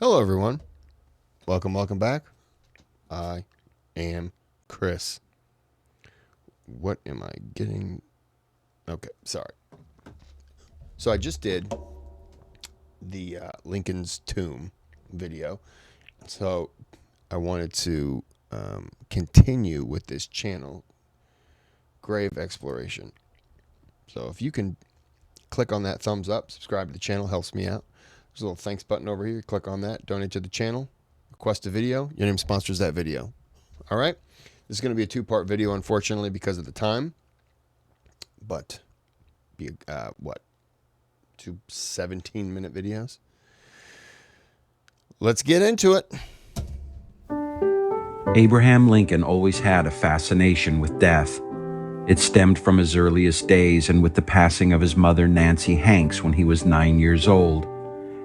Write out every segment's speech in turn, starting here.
Hello, everyone. Welcome back. I am Kris. What am I getting? Okay, sorry. So I just did the Lincoln's Tomb video. So I wanted to continue with this channel, grave exploration. So if you can click on that thumbs up, subscribe to the channel, helps me out. There's a little thanks button over here. Click on that, donate to the channel, request a video. Your name sponsors that video. All right. This is going to be a two-part video, unfortunately, because of the time. But be two 17-minute videos. Let's get into it. Abraham Lincoln always had a fascination with death. It stemmed from his earliest days and with the passing of his mother Nancy Hanks when he was 9 years old,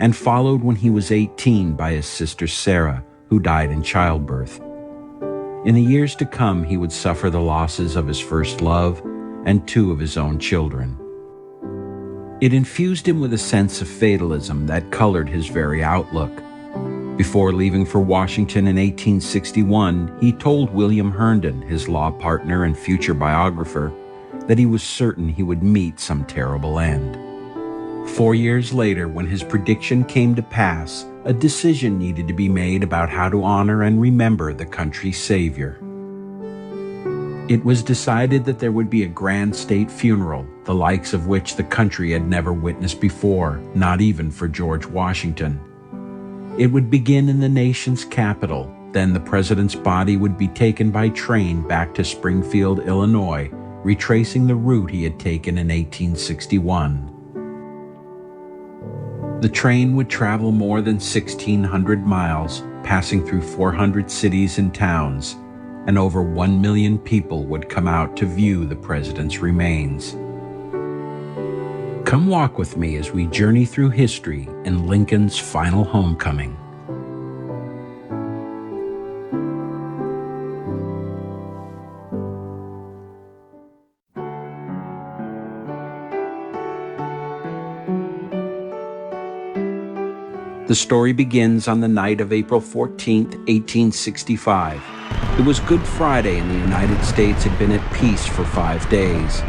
and followed when he was 18 by his sister Sarah, who died in childbirth. In the years to come, he would suffer the losses of his first love and two of his own children. It infused him with a sense of fatalism that colored his very outlook. Before leaving for Washington in 1861, he told William Herndon, his law partner and future biographer, that he was certain he would meet some terrible end. 4 years later, when his prediction came to pass, a decision needed to be made about how to honor and remember the country's savior. It was decided that there would be a grand state funeral, the likes of which the country had never witnessed before, not even for George Washington. It would begin in the nation's capital. Then the president's body would be taken by train back to Springfield, Illinois, retracing the route he had taken in 1861. The train would travel more than 1,600 miles, passing through 400 cities and towns, and over 1 million people would come out to view the president's remains. Come walk with me as we journey through history in Lincoln's final homecoming. The story begins on the night of April 14, 1865. It was Good Friday and the United States had been at peace for 5 days.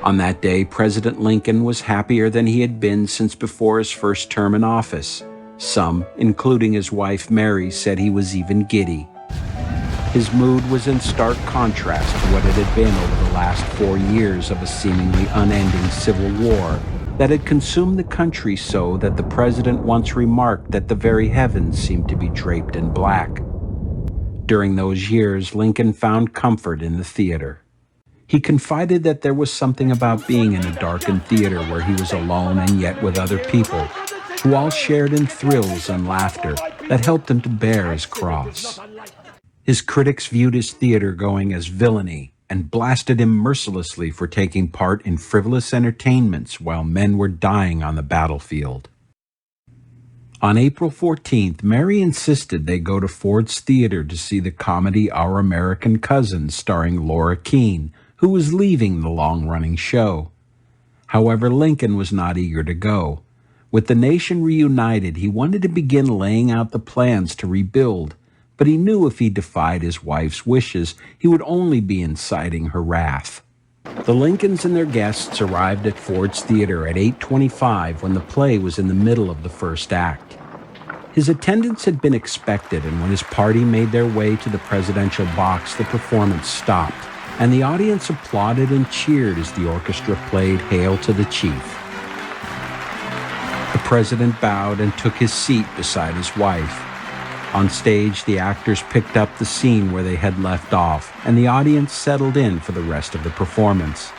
On that day, President Lincoln was happier than he had been since before his first term in office. Some, including his wife Mary, said he was even giddy. His mood was in stark contrast to what it had been over the last 4 years of a seemingly unending civil war that had consumed the country so that the president once remarked that the very heavens seemed to be draped in black. During those years, Lincoln found comfort in the theater. He confided that there was something about being in a darkened theater where he was alone and yet with other people, who all shared in thrills and laughter that helped him to bear his cross. His critics viewed his theater-going as villainy and blasted him mercilessly for taking part in frivolous entertainments while men were dying on the battlefield. On April 14th, Mary insisted they go to Ford's Theater to see the comedy Our American Cousins starring Laura Keene, who was leaving the long-running show. However, Lincoln was not eager to go. With the nation reunited, he wanted to begin laying out the plans to rebuild, but he knew if he defied his wife's wishes, he would only be inciting her wrath. The Lincolns and their guests arrived at Ford's Theater at 8:25 when the play was in the middle of the first act. His attendance had been expected, and when his party made their way to the presidential box, the performance stopped, and the audience applauded and cheered as the orchestra played Hail to the Chief. The president bowed and took his seat beside his wife. On stage, the actors picked up the scene where they had left off, and the audience settled in for the rest of the performance.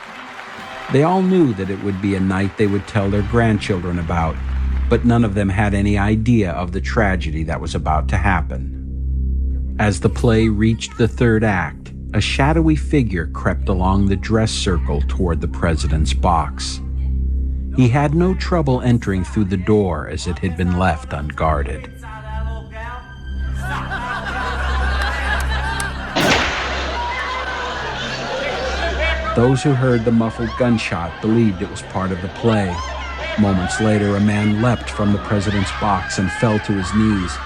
They all knew that it would be a night they would tell their grandchildren about, but none of them had any idea of the tragedy that was about to happen. As the play reached the third act, a shadowy figure crept along the dress circle toward the president's box. He had no trouble entering through the door as it had been left unguarded. Those who heard the muffled gunshot believed it was part of the play. Moments later, a man leapt from the president's box and fell to his knees.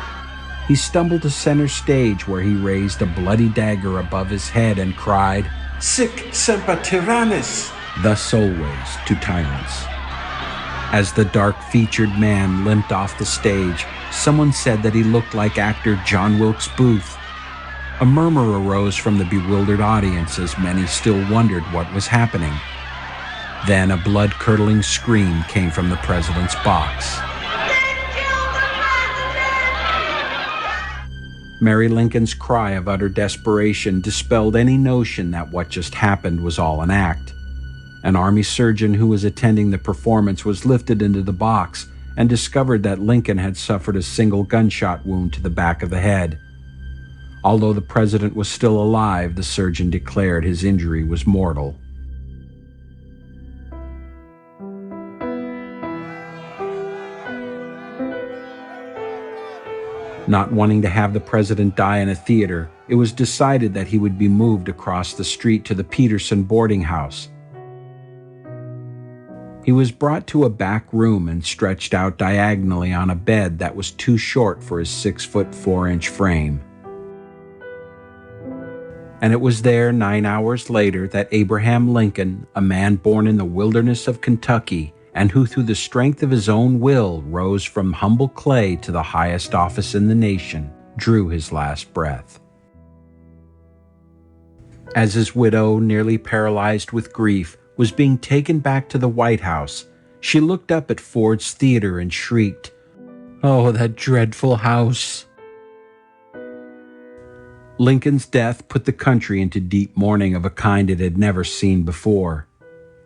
He stumbled to center stage, where he raised a bloody dagger above his head and cried, "Sic semper tyrannis," thus always to tyrants. As the dark-featured man limped off the stage, someone said that he looked like actor John Wilkes Booth. A murmur arose from the bewildered audience as many still wondered what was happening. Then a blood-curdling scream came from the president's box. Mary Lincoln's cry of utter desperation dispelled any notion that what just happened was all an act. An army surgeon who was attending the performance was lifted into the box and discovered that Lincoln had suffered a single gunshot wound to the back of the head. Although the president was still alive, the surgeon declared his injury was mortal. Not wanting to have the president die in a theater, it was decided that he would be moved across the street to the Peterson boarding house. He was brought to a back room and stretched out diagonally on a bed that was too short for his 6'4" frame. And it was there 9 hours later that Abraham Lincoln, a man born in the wilderness of Kentucky, and who through the strength of his own will rose from humble clay to the highest office in the nation, drew his last breath. As his widow, nearly paralyzed with grief, was being taken back to the White House, she looked up at Ford's Theater and shrieked, "Oh, that dreadful house!" Lincoln's death put the country into deep mourning of a kind it had never seen before.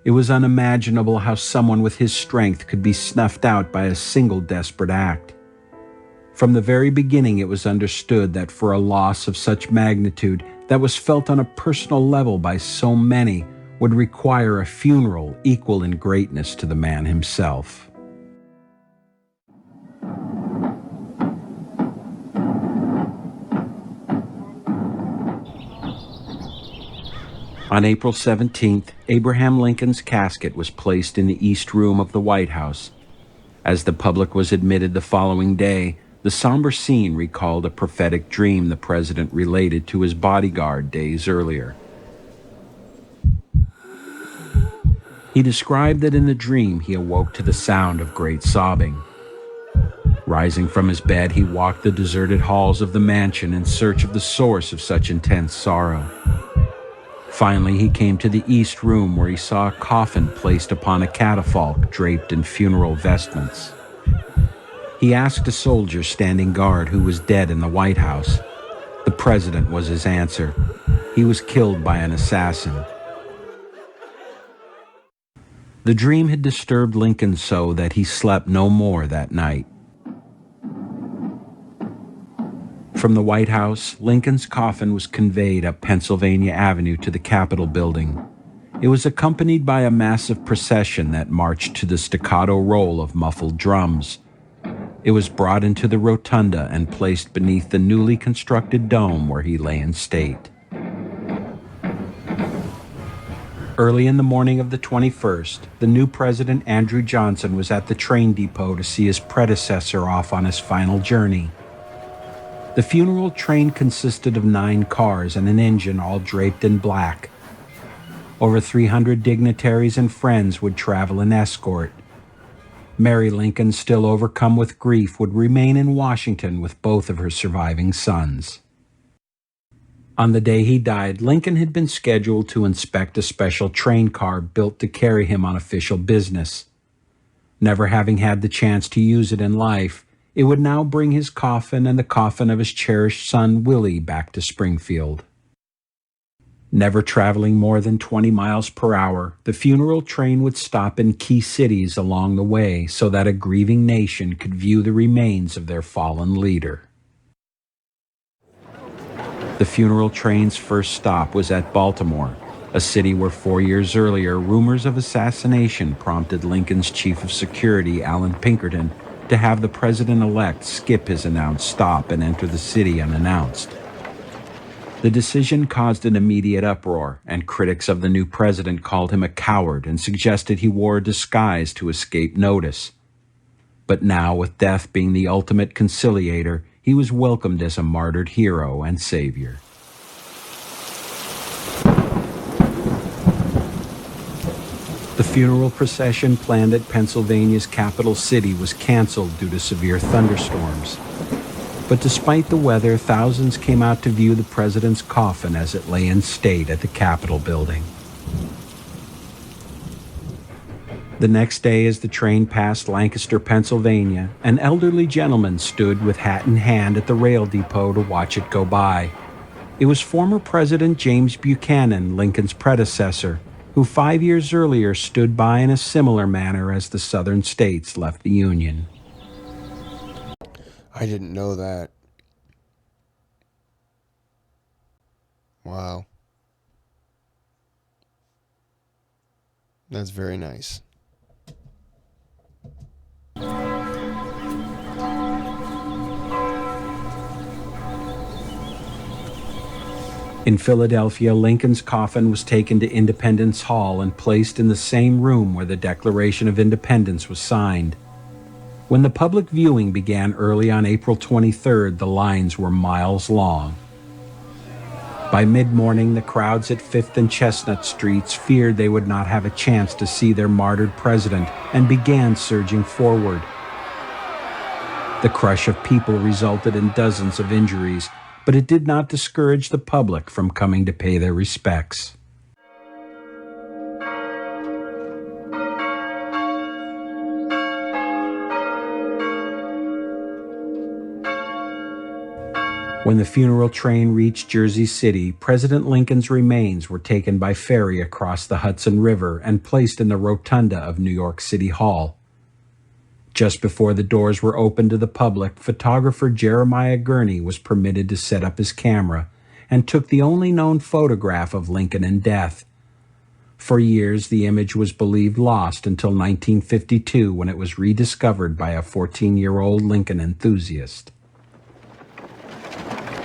It was unimaginable how someone with his strength could be snuffed out by a single desperate act. From the very beginning, it was understood that for a loss of such magnitude that was felt on a personal level by so many would require a funeral equal in greatness to the man himself. On April 17th, Abraham Lincoln's casket was placed in the East Room of the White House. As the public was admitted the following day, the somber scene recalled a prophetic dream the president related to his bodyguard days earlier. He described that in the dream he awoke to the sound of great sobbing. Rising from his bed, he walked the deserted halls of the mansion in search of the source of such intense sorrow. Finally, he came to the East Room, where he saw a coffin placed upon a catafalque draped in funeral vestments. He asked a soldier standing guard who was dead in the White House. The president was his answer. He was killed by an assassin. The dream had disturbed Lincoln so that he slept no more that night. From the White House, Lincoln's coffin was conveyed up Pennsylvania Avenue to the Capitol building. It was accompanied by a massive procession that marched to the staccato roll of muffled drums. It was brought into the rotunda and placed beneath the newly constructed dome where he lay in state. Early in the morning of the 21st, the new President Andrew Johnson was at the train depot to see his predecessor off on his final journey. The funeral train consisted of 9 cars and an engine all draped in black. Over 300 dignitaries and friends would travel in escort. Mary Lincoln, still overcome with grief, would remain in Washington with both of her surviving sons. On the day he died, Lincoln had been scheduled to inspect a special train car built to carry him on official business. Never having had the chance to use it in life, it would now bring his coffin and the coffin of his cherished son, Willie, back to Springfield. Never traveling more than 20 miles per hour, the funeral train would stop in key cities along the way so that a grieving nation could view the remains of their fallen leader. The funeral train's first stop was at Baltimore, a city where 4 years earlier rumors of assassination prompted Lincoln's chief of security, Allan Pinkerton, to have the president-elect skip his announced stop and enter the city unannounced. The decision caused an immediate uproar, and critics of the new president called him a coward and suggested he wore a disguise to escape notice. But now, with death being the ultimate conciliator, he was welcomed as a martyred hero and savior. The funeral procession planned at Pennsylvania's capital city was canceled due to severe thunderstorms. But despite the weather, thousands came out to view the president's coffin as it lay in state at the Capitol building. The next day, as the train passed Lancaster, Pennsylvania, an elderly gentleman stood with hat in hand at the rail depot to watch it go by. It was former President James Buchanan, Lincoln's predecessor, who 5 years earlier stood by in a similar manner as the southern states left the Union. I didn't know that. Wow. That's very nice. In Philadelphia, Lincoln's coffin was taken to Independence Hall and placed in the same room where the Declaration of Independence was signed. When the public viewing began early on April 23rd, the lines were miles long. By mid-morning, the crowds at 5th and Chestnut Streets feared they would not have a chance to see their martyred president and began surging forward. The crush of people resulted in dozens of injuries, but it did not discourage the public from coming to pay their respects. When the funeral train reached Jersey City, President Lincoln's remains were taken by ferry across the Hudson River and placed in the rotunda of New York City Hall. Just before the doors were opened to the public, photographer Jeremiah Gurney was permitted to set up his camera and took the only known photograph of Lincoln in death. For years, the image was believed lost until 1952, when it was rediscovered by a 14-year-old Lincoln enthusiast.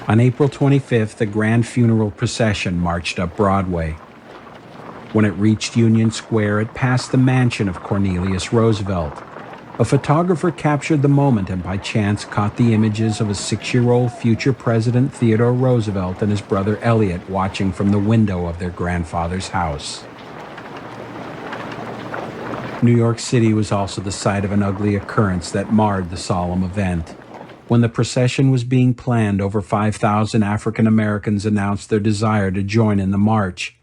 On April 25th, the grand funeral procession marched up Broadway. When it reached Union Square, it passed the mansion of Cornelius Roosevelt. A photographer captured the moment and by chance caught the images of a 6-year-old future President Theodore Roosevelt and his brother Elliot watching from the window of their grandfather's house. New York City was also the site of an ugly occurrence that marred the solemn event. When the procession was being planned, over 5,000 African Americans announced their desire to join in the march.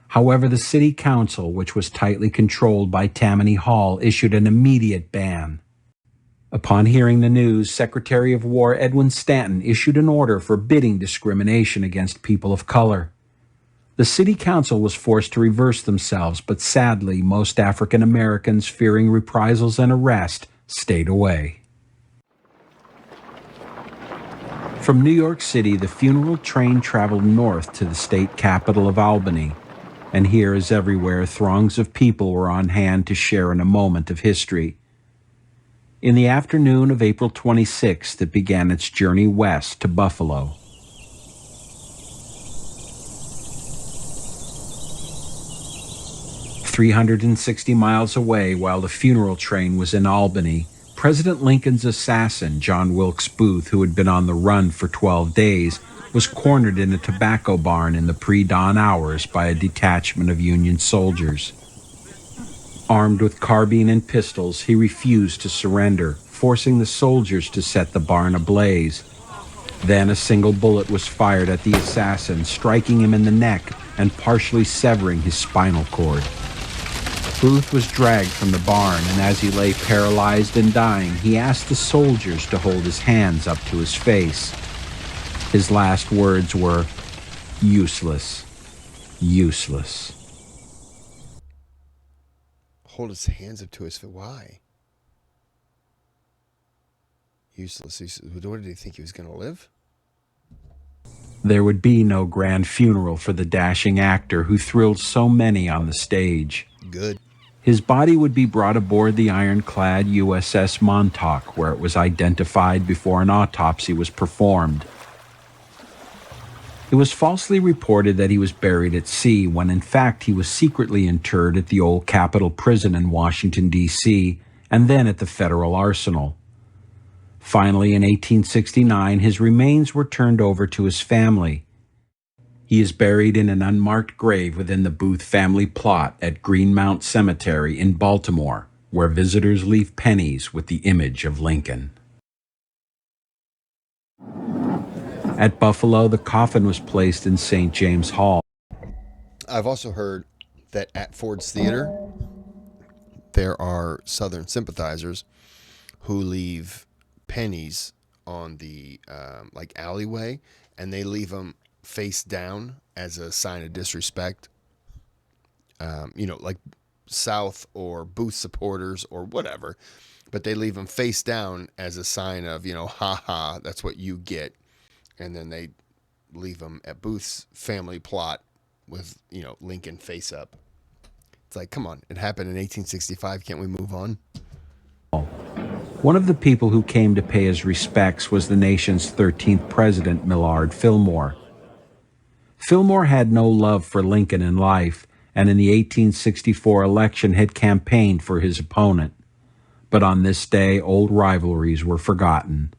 However, the city council, which was tightly controlled by Tammany Hall, issued an immediate ban. Upon hearing the news, Secretary of War Edwin Stanton issued an order forbidding discrimination against people of color. The city council was forced to reverse themselves, but sadly, most African Americans, fearing reprisals and arrest, stayed away. From New York City, the funeral train traveled north to the state capital of Albany, and here, as everywhere, throngs of people were on hand to share in a moment of history. In the afternoon of April 26th, it began its journey west to Buffalo. "360 miles away, while the funeral train was in Albany, President Lincoln's assassin, John Wilkes Booth, who had been on the run for 12 days, was cornered in a tobacco barn in the pre-dawn hours by a detachment of Union soldiers. Armed with carbine and pistols, he refused to surrender, forcing the soldiers to set the barn ablaze. Then a single bullet was fired at the assassin, striking him in the neck and partially severing his spinal cord. Booth was dragged from the barn, and as he lay paralyzed and dying, he asked the soldiers to hold his hands up to his face. His last words were, "Useless, useless." Hold his hands up to his face. Why? Useless. What did he think he was going to live? There would be no grand funeral for the dashing actor who thrilled so many on the stage. Good. His body would be brought aboard the ironclad USS Montauk, where it was identified before an autopsy was performed. It was falsely reported that he was buried at sea when in fact he was secretly interred at the old Capitol Prison in Washington, D.C., and then at the Federal Arsenal. Finally, in 1869, his remains were turned over to his family. He is buried in an unmarked grave within the Booth family plot at Greenmount Cemetery in Baltimore, where visitors leave pennies with the image of Lincoln. At Buffalo, the coffin was placed in St. James Hall. I've also heard that at Ford's Theater, there are Southern sympathizers who leave pennies on the like alleyway, and they leave them face down as a sign of disrespect. Like South or Booth supporters or whatever, but they leave them face down as a sign of, ha ha, that's what you get. And then they leave them at Booth's family plot with, Lincoln face up. It's like, come on, it happened in 1865. Can't we move on? One of the people who came to pay his respects was the nation's 13th president, Millard Fillmore. Fillmore had no love for Lincoln in life, and in the 1864 election had campaigned for his opponent. But on this day, old rivalries were forgotten.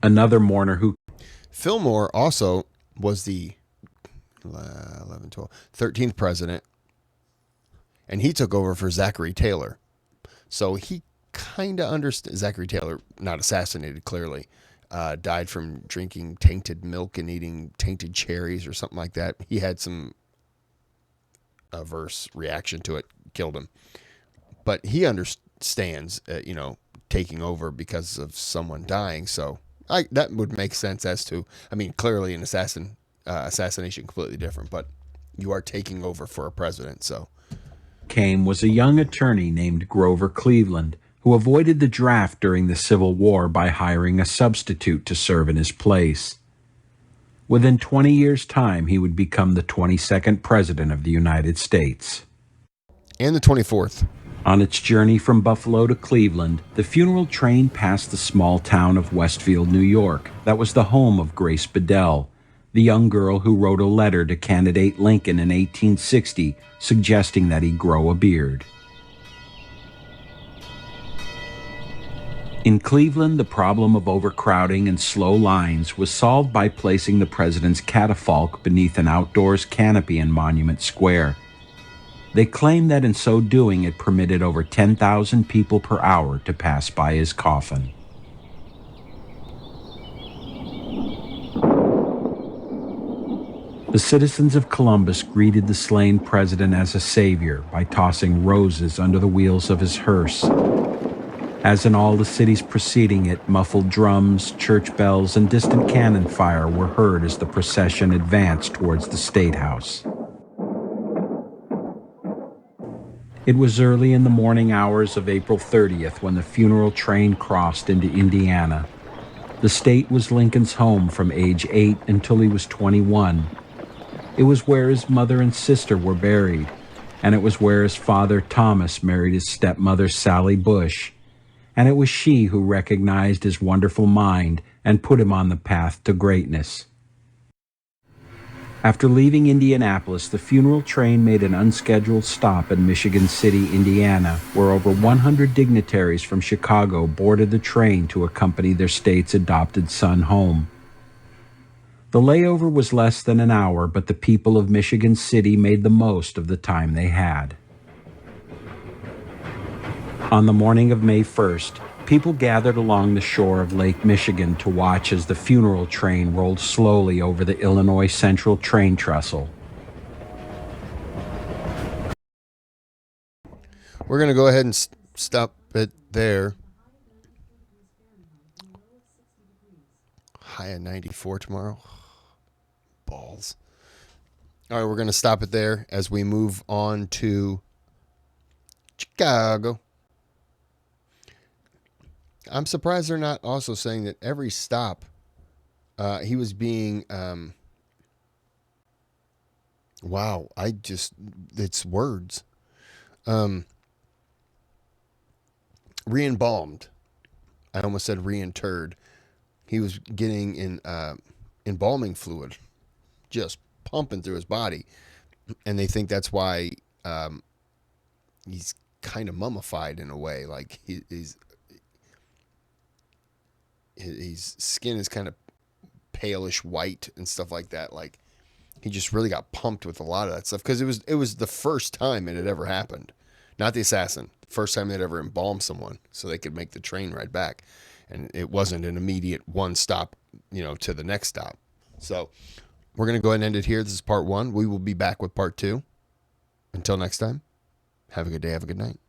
Another mourner who... Fillmore also was the 13th president, and he took over for Zachary Taylor. So he kind of understood. Zachary Taylor, not assassinated, clearly, died from drinking tainted milk and eating tainted cherries or something like that. He had some adverse reaction to it, killed him. But he understands, taking over because of someone dying. So that would make sense as to, clearly an assassination completely different, but you are taking over for a president, so. Came was a young attorney named Grover Cleveland, who avoided the draft during the Civil War by hiring a substitute to serve in his place. Within 20 years' time, he would become the 22nd President of the United States. And the 24th. On its journey from Buffalo to Cleveland, the funeral train passed the small town of Westfield, New York, that was the home of Grace Bedell, the young girl who wrote a letter to candidate Lincoln in 1860 suggesting that he grow a beard. In Cleveland, the problem of overcrowding and slow lines was solved by placing the president's catafalque beneath an outdoors canopy in Monument Square. They claim that in so doing it permitted over 10,000 people per hour to pass by his coffin. The citizens of Columbus greeted the slain president as a savior by tossing roses under the wheels of his hearse. As in all the cities preceding it, muffled drums, church bells, and distant cannon fire were heard as the procession advanced towards the State House. It was early in the morning hours of April 30th when the funeral train crossed into Indiana. The state was Lincoln's home from age 8 until he was 21. It was where his mother and sister were buried, and it was where his father Thomas married his stepmother Sally Bush, and it was she who recognized his wonderful mind and put him on the path to greatness. After leaving Indianapolis, the funeral train made an unscheduled stop in Michigan City, Indiana, where over 100 dignitaries from Chicago boarded the train to accompany their state's adopted son home. The layover was less than an hour, but the people of Michigan City made the most of the time they had. On the morning of May 1st, people gathered along the shore of Lake Michigan to watch as the funeral train rolled slowly over the Illinois Central train trestle. We're going to go ahead and stop it there. High of 94 tomorrow. Balls. All right, we're going to stop it there as we move on to Chicago. I'm surprised they're not also saying that every stop he was being wow, it's words. Re-embalmed. I almost said reinterred. He was getting embalming fluid just pumping through his body, and they think that's why he's kind of mummified in a way. Like his skin is kind of palish white and stuff like that. Like he just really got pumped with a lot of that stuff because it was the first time it had ever happened. Not the assassin, first time they'd ever embalmed someone so they could make the train ride back, and it wasn't an immediate one stop, to the next stop. So we're gonna go ahead and end it here. This is part 1. We will be back with part 2. Until next time, have a good day. Have a good night.